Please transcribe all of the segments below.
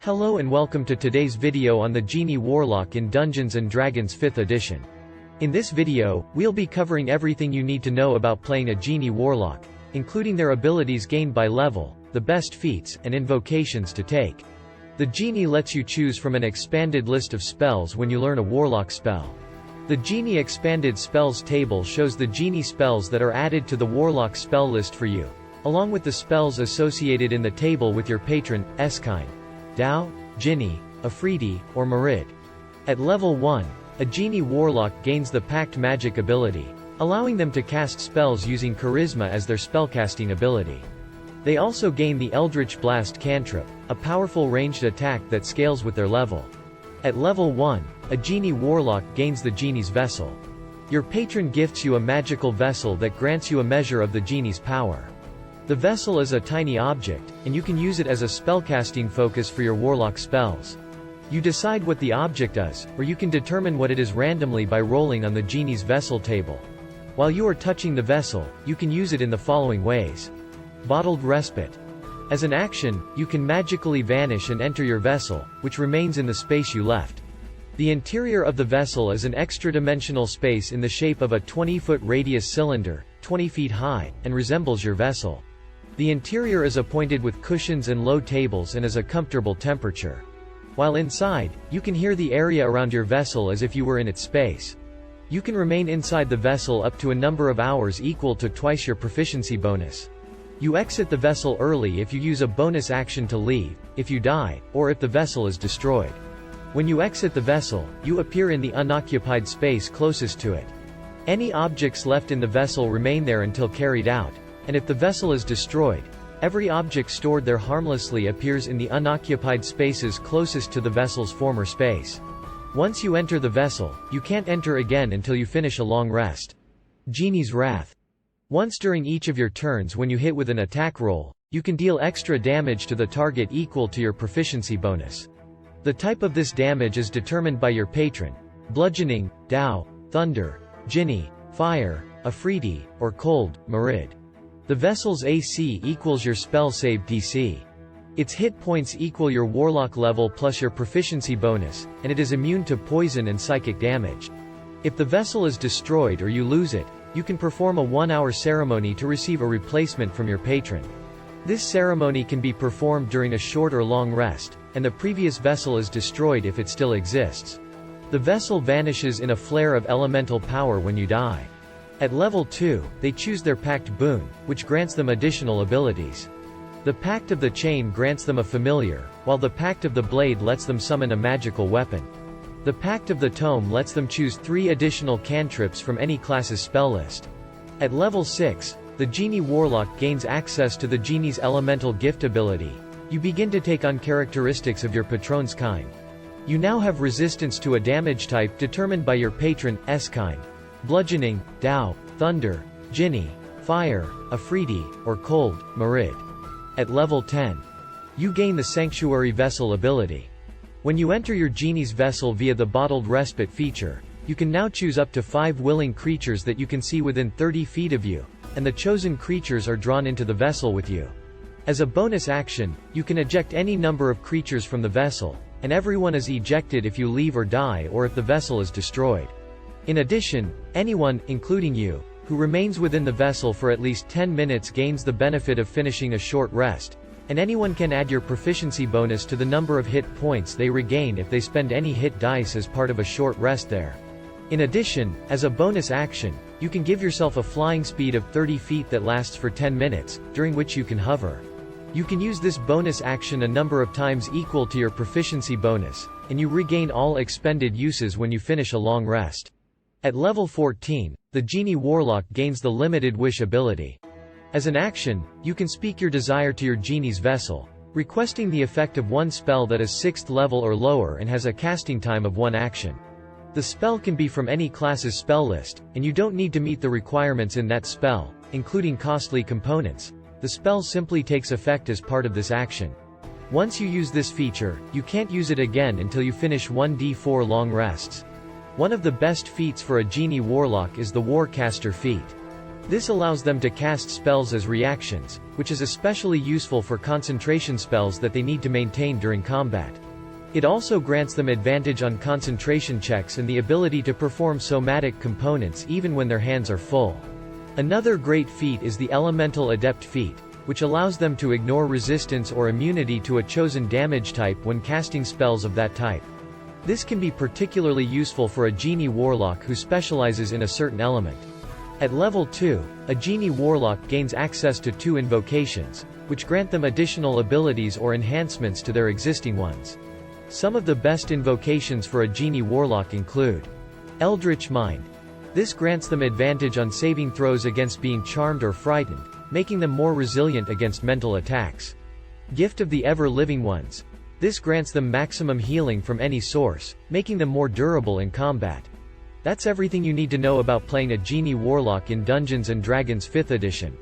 Hello and welcome to today's video on the Genie Warlock in Dungeons & Dragons 5th edition. In this video, we'll be covering everything you need to know about playing a Genie Warlock, including their abilities gained by level, the best feats, and invocations to take. The Genie lets you choose from an expanded list of spells when you learn a Warlock spell. The Genie Expanded Spells table shows the Genie spells that are added to the Warlock spell list for you, along with the spells associated in the table with your patron, Eskine, Dao, Ginny, Afridi, or Marid. At level 1, a Genie Warlock gains the Pact Magic ability, allowing them to cast spells using Charisma as their spellcasting ability. They also gain the Eldritch Blast cantrip, a powerful ranged attack that scales with their level. At level 1, a Genie Warlock gains the Genie's Vessel. Your patron gifts you a magical vessel that grants you a measure of the Genie's power. The vessel is a tiny object, and you can use it as a spellcasting focus for your Warlock spells. You decide what the object is, or you can determine what it is randomly by rolling on the Genie's Vessel table. While you are touching the vessel, you can use it in the following ways. Bottled Respite. As an action, you can magically vanish and enter your vessel, which remains in the space you left. The interior of the vessel is an extra-dimensional space in the shape of a 20-foot radius cylinder, 20 feet high, and resembles your vessel. The interior is appointed with cushions and low tables and is a comfortable temperature. While inside, you can hear the area around your vessel as if you were in its space. You can remain inside the vessel up to a number of hours equal to twice your proficiency bonus. You exit the vessel early if you use a bonus action to leave, if you die, or if the vessel is destroyed. When you exit the vessel, you appear in the unoccupied space closest to it. Any objects left in the vessel remain there until carried out, and if the vessel is destroyed, every object stored there harmlessly appears in the unoccupied spaces closest to the vessel's former space. Once you enter the vessel, you can't enter again until you finish a long rest. Genie's Wrath. Once during each of your turns when you hit with an attack roll, you can deal extra damage to the target equal to your proficiency bonus. The type of this damage is determined by your patron: bludgeoning, Dao, thunder, Ginny, fire, Afridi, or cold, Marid. The vessel's AC equals your spell save DC. Its hit points equal your Warlock level plus your proficiency bonus, and it is immune to poison and psychic damage. If the vessel is destroyed or you lose it, you can perform a 1-hour ceremony to receive a replacement from your patron. This ceremony can be performed during a short or long rest, and the previous vessel is destroyed if it still exists. The vessel vanishes in a flare of elemental power when you die. At level 2, they choose their Pact Boon, which grants them additional abilities. The Pact of the Chain grants them a familiar, while the Pact of the Blade lets them summon a magical weapon. The Pact of the Tome lets them choose 3 additional cantrips from any class's spell list. At level 6, the Genie Warlock gains access to the Genie's Elemental Gift ability. You begin to take on characteristics of your patron's kind. You now have resistance to a damage type determined by your patron, Eskine: bludgeoning, Dao, thunder, Ginny, fire, Afridi, or cold, Marid. At level 10, you gain the Sanctuary Vessel ability. When you enter your Genie's Vessel via the Bottled Respite feature, you can now choose up to 5 willing creatures that you can see within 30 feet of you, and the chosen creatures are drawn into the vessel with you. As a bonus action, you can eject any number of creatures from the vessel, and everyone is ejected if you leave or die or if the vessel is destroyed. In addition, anyone, including you, who remains within the vessel for at least 10 minutes gains the benefit of finishing a short rest, and anyone can add your proficiency bonus to the number of hit points they regain if they spend any hit dice as part of a short rest there. In addition, as a bonus action, you can give yourself a flying speed of 30 feet that lasts for 10 minutes, during which you can hover. You can use this bonus action a number of times equal to your proficiency bonus, and you regain all expended uses when you finish a long rest. At level 14, the Genie Warlock gains the Limited Wish ability. As an action, you can speak your desire to your Genie's Vessel, requesting the effect of one spell that is 6th level or lower and has a casting time of 1 action. The spell can be from any class's spell list, and you don't need to meet the requirements in that spell, including costly components. The spell simply takes effect as part of this action. Once you use this feature, you can't use it again until you finish 1d4 long rests. One of the best feats for a Genie Warlock is the Warcaster feat. This allows them to cast spells as reactions, which is especially useful for concentration spells that they need to maintain during combat. It also grants them advantage on concentration checks and the ability to perform somatic components even when their hands are full. Another great feat is the Elemental Adept feat, which allows them to ignore resistance or immunity to a chosen damage type when casting spells of that type. This can be particularly useful for a Genie Warlock who specializes in a certain element. At level 2, a Genie Warlock gains access to 2 invocations, which grant them additional abilities or enhancements to their existing ones. Some of the best invocations for a Genie Warlock include Eldritch Mind. This grants them advantage on saving throws against being charmed or frightened, making them more resilient against mental attacks. Gift of the Ever-Living Ones. This grants them maximum healing from any source, making them more durable in combat. That's everything you need to know about playing a Genie Warlock in Dungeons & Dragons 5th edition.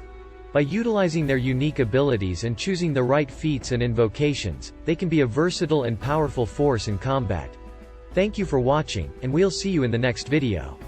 By utilizing their unique abilities and choosing the right feats and invocations, they can be a versatile and powerful force in combat. Thank you for watching, and we'll see you in the next video.